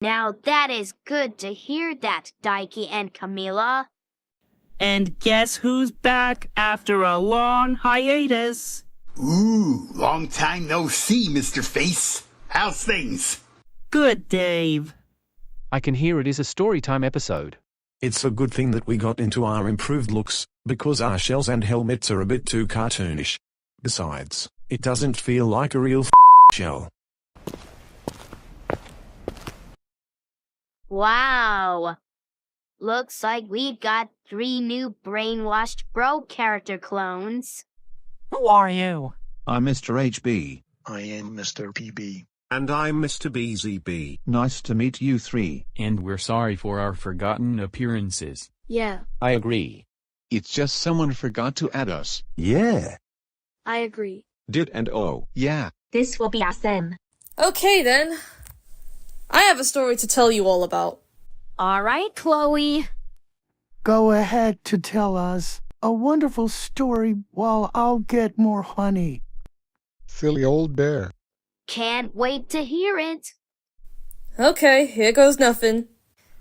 Now that is good to hear that, Daiki and Camila. And guess who's back after a long hiatus? Ooh, long time no see, Mr. Face. How's things? Good, Dave. I can hear it is a storytime episode. It's a good thing that we got into our improved looks, because our shells and helmets are a bit too cartoonish. Besides, it doesn't feel like a real shell. Wow. Looks like we got 3 new brainwashed bro character clones. Who are you? I'm Mr. HB. I am Mr. PB. And I'm Mr. BZB. Nice to meet you three. And we're sorry for our forgotten appearances. Yeah, I agree. It's just someone forgot to add us. Yeah. I agree. Did and oh, yeah. This will be awesome. Okay then. I have a story to tell you all about. All right, Chloe. Go ahead to tell us a wonderful story while I'll get more honey. Silly old bear. Can't wait to hear it. Okay, here goes nothing.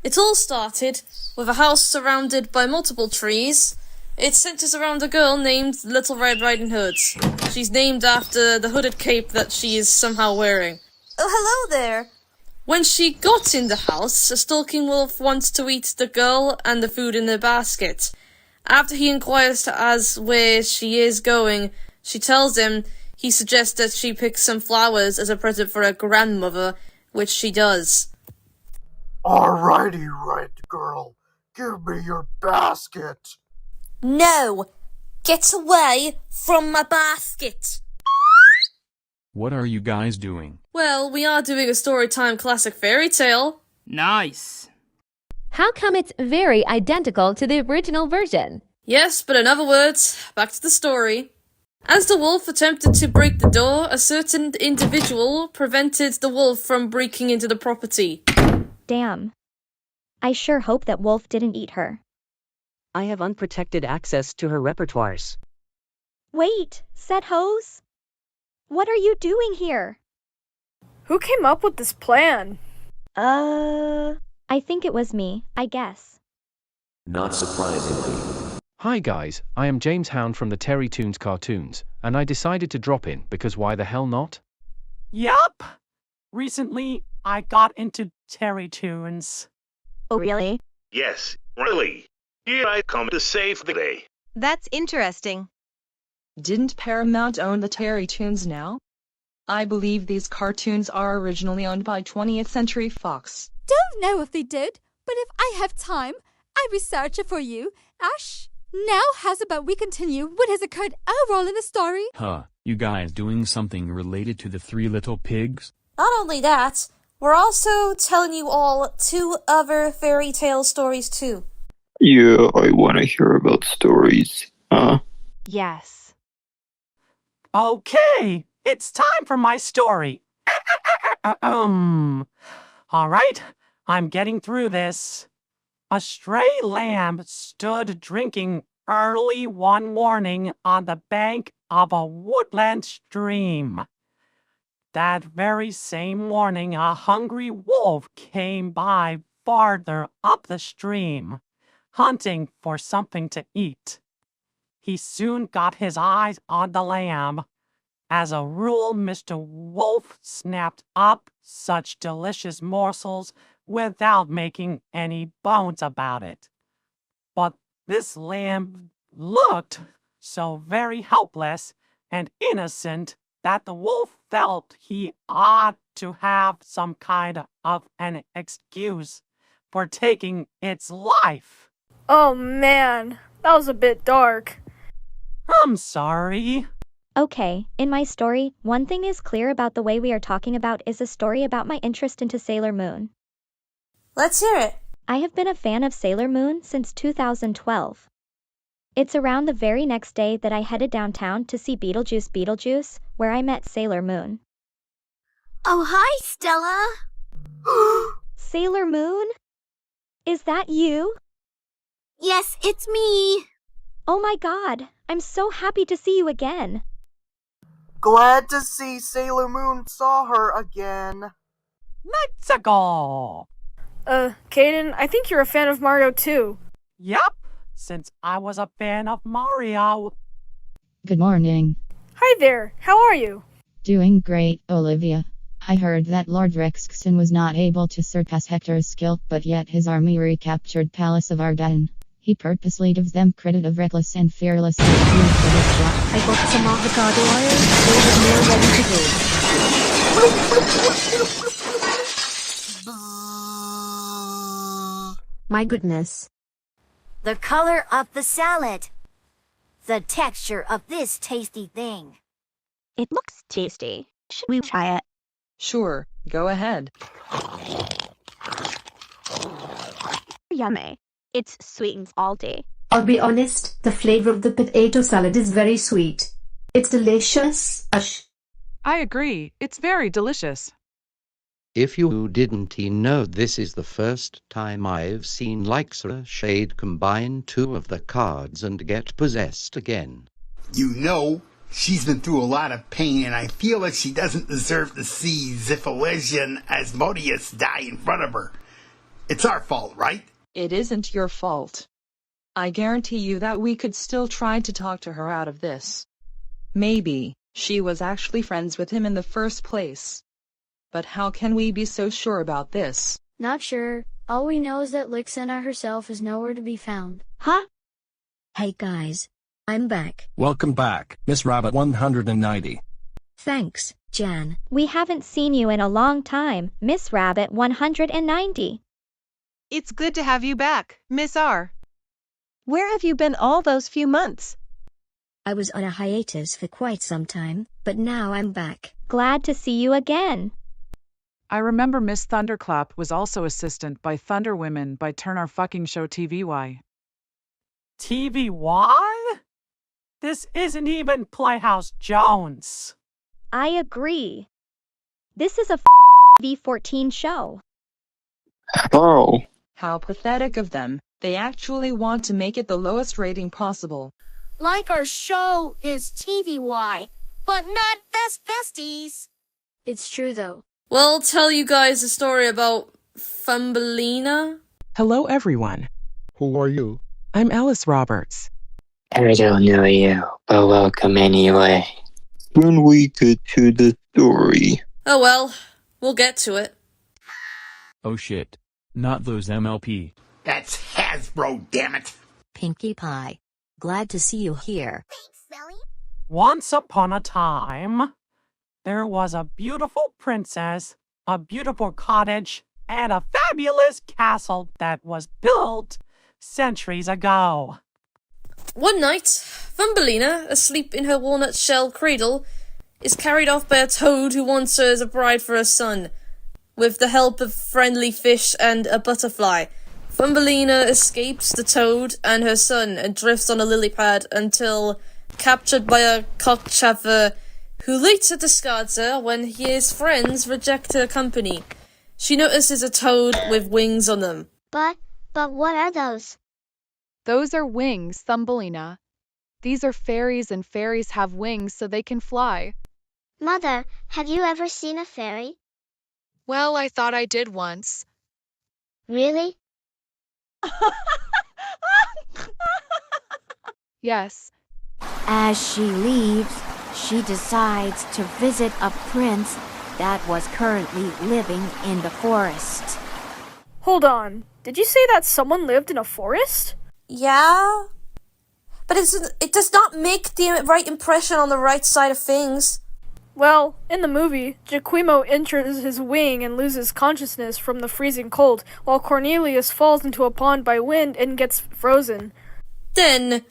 It all started with a house surrounded by multiple trees. It centers around a girl named Little Red Riding Hood. She's named after the hooded cape that she is somehow wearing. Oh, hello there! When she got in the house, a stalking wolf wants to eat the girl and the food in the basket. After he inquires as where she is going, she tells him he suggests that she pick some flowers as a present for her grandmother, which she does. Alrighty, Red Girl. Give me your basket. No! Get away from my basket! What are you guys doing? Well, we are doing a storytime classic fairy tale. Nice. How come it's very identical to the original version? Yes, but in other words, back to the story. As the wolf attempted to break the door, a certain individual prevented the wolf from breaking into the property. Damn. I sure hope that Wolf didn't eat her. I have unprotected access to her repertoires. Wait, said Hose? What are you doing here? Who came up with this plan? I think it was me, I guess. Not surprisingly. Hi guys, I am James Hound from the Terry Toons cartoons, and I decided to drop in because why the hell not? Yup. Recently, I got into Terry Toons. Oh really? Yes, really. Here I come to save the day. That's interesting. Didn't Paramount own the Terry Toons now? I believe these cartoons are originally owned by 20th Century Fox. Don't know if they did, but if I have time, I research it for you. Ash, now how's about we continue what has occurred overall in the story? Huh, you guys doing something related to the 3 little pigs? Not only that, we're also telling you all 2 other fairy tale stories too. Yeah, I want to hear about stories. Yes. Okay, it's time for my story. All right, I'm getting through this. A stray lamb stood drinking early one morning on the bank of a woodland stream. That very same morning, a hungry wolf came by farther up the stream, hunting for something to eat. He soon got his eyes on the lamb. As a rule, Mr. Wolf snapped up such delicious morsels without making any bones about it. But this lamb looked so very helpless and innocent that the wolf felt he ought to have some kind of an excuse for taking its life. Oh man, that was a bit dark. I'm sorry. Okay, in my story, one thing is clear about the way we are talking about is a story about my interest into Sailor Moon. Let's hear it. I have been a fan of Sailor Moon since 2012. It's around the very next day that I headed downtown to see Beetlejuice, where I met Sailor Moon. Oh, hi, Stella. Sailor Moon? Is that you? Yes, it's me. Oh my god, I'm so happy to see you again. Glad to see Sailor Moon saw her again. Let's go! Caden, I think you're a fan of Mario too. Yup, since I was a fan of Mario. Good morning. Hi there, how are you? Doing great, Olivia. I heard that Lord Rexxon was not able to surpass Hector's skill, but yet his army recaptured Palace of Arden. He purposely gives them credit of reckless and fearless for his job. I got some avocado oil. They were ready to go. My goodness. The color of the salad. The texture of this tasty thing. It looks tasty. Should we try it? Sure, go ahead. Yummy. It's sweet and salty. I'll be honest, the flavor of the potato salad is very sweet. It's delicious. I agree. It's very delicious. If you didn't know, this is the first time I've seen Lixa Shade combine two of the cards and get possessed again. You know, she's been through a lot of pain, and I feel like she doesn't deserve to see Ziphalisia and Asmodeus die in front of her. It's our fault, right? It isn't your fault. I guarantee you that we could still try to talk to her out of this. Maybe she was actually friends with him in the first place. But how can we be so sure about this? Not sure. All we know is that Lixena herself is nowhere to be found. Huh? Hey guys, I'm back. Welcome back, Miss Rabbit 190. Thanks, Jan. We haven't seen you in a long time, Miss Rabbit 190. It's good to have you back, Miss R. Where have you been all those few months? I was on a hiatus for quite some time, but now I'm back. Glad to see you again. I remember Miss Thunderclap was also assistant by Thunder Women by Turn Our Fucking Show TVY. TVY? This isn't even Playhouse Jones. I agree. This is a V14 show. Oh. How pathetic of them. They actually want to make it the lowest rating possible. Like our show is TVY, but not Besties. It's true though. Well, I'll tell you guys a story about Thumbelina. Hello, everyone. Who are you? I'm Alice Roberts. I don't know you, but welcome anyway. When we get to the story. Oh well, we'll get to it. Oh shit. Not those MLP. That's Hasbro, damn it. Pinkie Pie. Glad to see you here. Thanks, Sally. Once upon a time, there was a beautiful princess, a beautiful cottage, and a fabulous castle that was built centuries ago. One night, Thumbelina, asleep in her walnut shell cradle, is carried off by a toad who wants her as a bride for her son. With the help of friendly fish and a butterfly, Thumbelina escapes the toad and her son and drifts on a lily pad until captured by a cockchafer who later discards her when his friends reject her company. She notices a toad with wings on them. But what are those? Those are wings, Thumbelina. These are fairies, and fairies have wings so they can fly. Mother, have you ever seen a fairy? Well, I thought I did once. Really? Yes. As she leaves, she decides to visit a prince that was currently living in the forest. Hold on. Did you say that someone lived in a forest? Yeah. But it does not make the right impression on the right side of things. Well, in the movie, Jaquimo injures his wing and loses consciousness from the freezing cold, while Cornelius falls into a pond by wind and gets frozen. Then,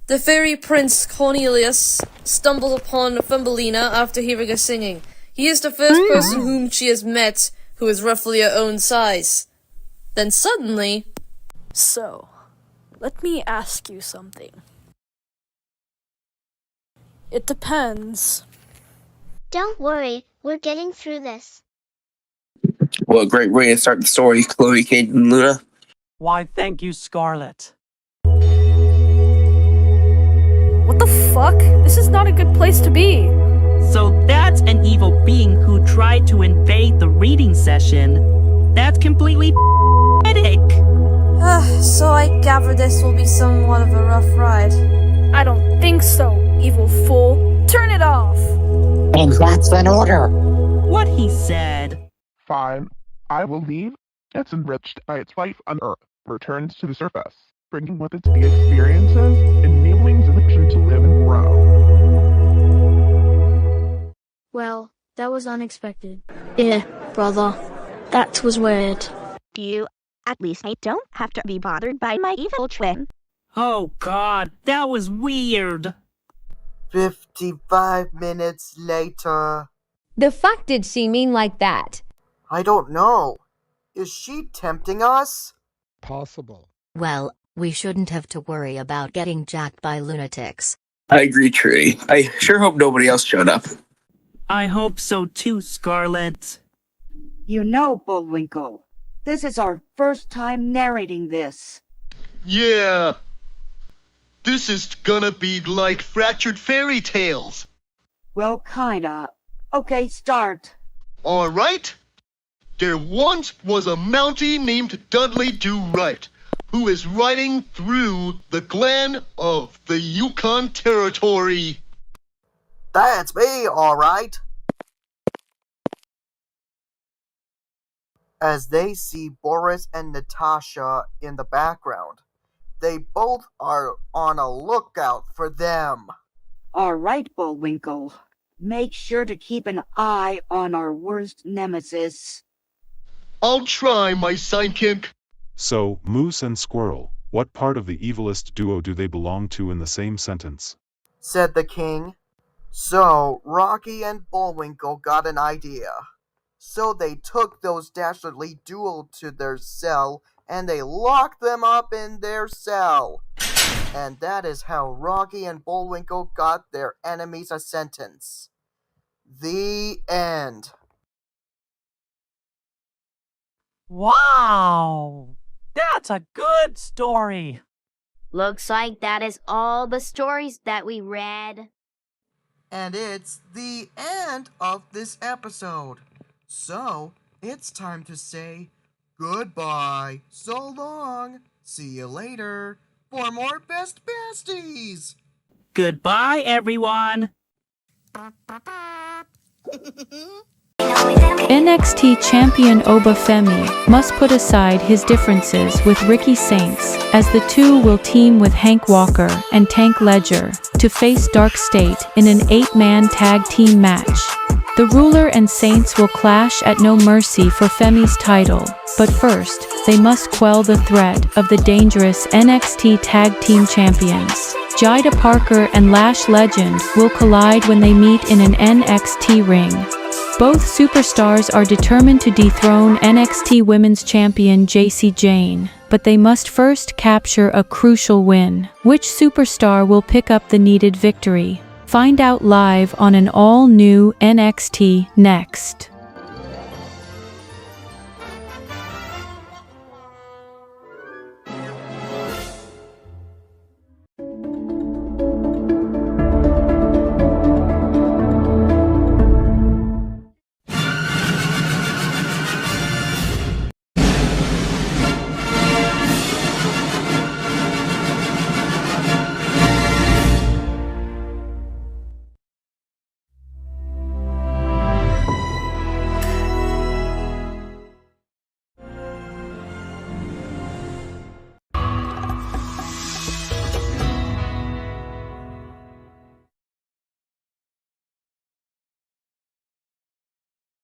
the fairy prince Cornelius stumbles upon Thumbelina after hearing her singing. He is the first person whom she has met who is roughly her own size. Then suddenly... So, let me ask you something. It depends. Don't worry, we're getting through this. Well, great way to start the story, Chloe, Kate, and Luna. Why, thank you, Scarlet. What the fuck? This is not a good place to be. So that's an evil being who tried to invade the reading session. That's completely pathetic. So I gather this will be somewhat of a rough ride. I don't think so, evil fool. Turn it off! And that's an order. What he said. Fine. I will leave. It's enriched by its life on Earth, returns to the surface, bringing with it the experiences, enabling Zenation to live and grow. Well, that was unexpected. Yeah, brother. That was weird. At least I don't have to be bothered by my evil twin. Oh god, that was weird. 55 minutes later. The fuck did she mean like that? I don't know. Is she tempting us? Possible. Well, we shouldn't have to worry about getting jacked by lunatics. I agree, Trudy. I sure hope nobody else showed up. I hope so too, Scarlet. You know, Bullwinkle, this is our first time narrating this. Yeah. This is gonna be like Fractured Fairy Tales. Well, kinda. Okay, start. Alright. There once was a Mountie named Dudley Do-Right, who is riding through the glen of the Yukon Territory. That's me, alright. As they see Boris and Natasha in the background, they both are on a lookout for them. Alright, Bullwinkle. Make sure to keep an eye on our worst nemesis. I'll try, my sidekick. So, Moose and Squirrel, what part of the evilest duo do they belong to in the same sentence? Said the king. So, Rocky and Bullwinkle got an idea. So they took those dastardly duo to their cell, and they locked them up in their cell. And that is how Rocky and Bullwinkle got their enemies a sentence. The end. Wow! That's a good story! Looks like that is all the stories that we read. And it's the end of this episode. So, it's time to say goodbye. So long. See you later for more Best Besties. Goodbye, everyone. NXT champion Obafemi must put aside his differences with Ricky Saints, as the two will team with Hank Walker and Tank Ledger to face Dark State in an 8-man tag team match. The Ruler and Saints will clash at No Mercy for Femi's title, but first, they must quell the threat of the dangerous NXT Tag Team Champions. Jida Parker and Lash Legend will collide when they meet in an NXT ring. Both superstars are determined to dethrone NXT Women's Champion Jacy Jayne, but they must first capture a crucial win. Which superstar will pick up the needed victory? Find out live on an all-new NXT next.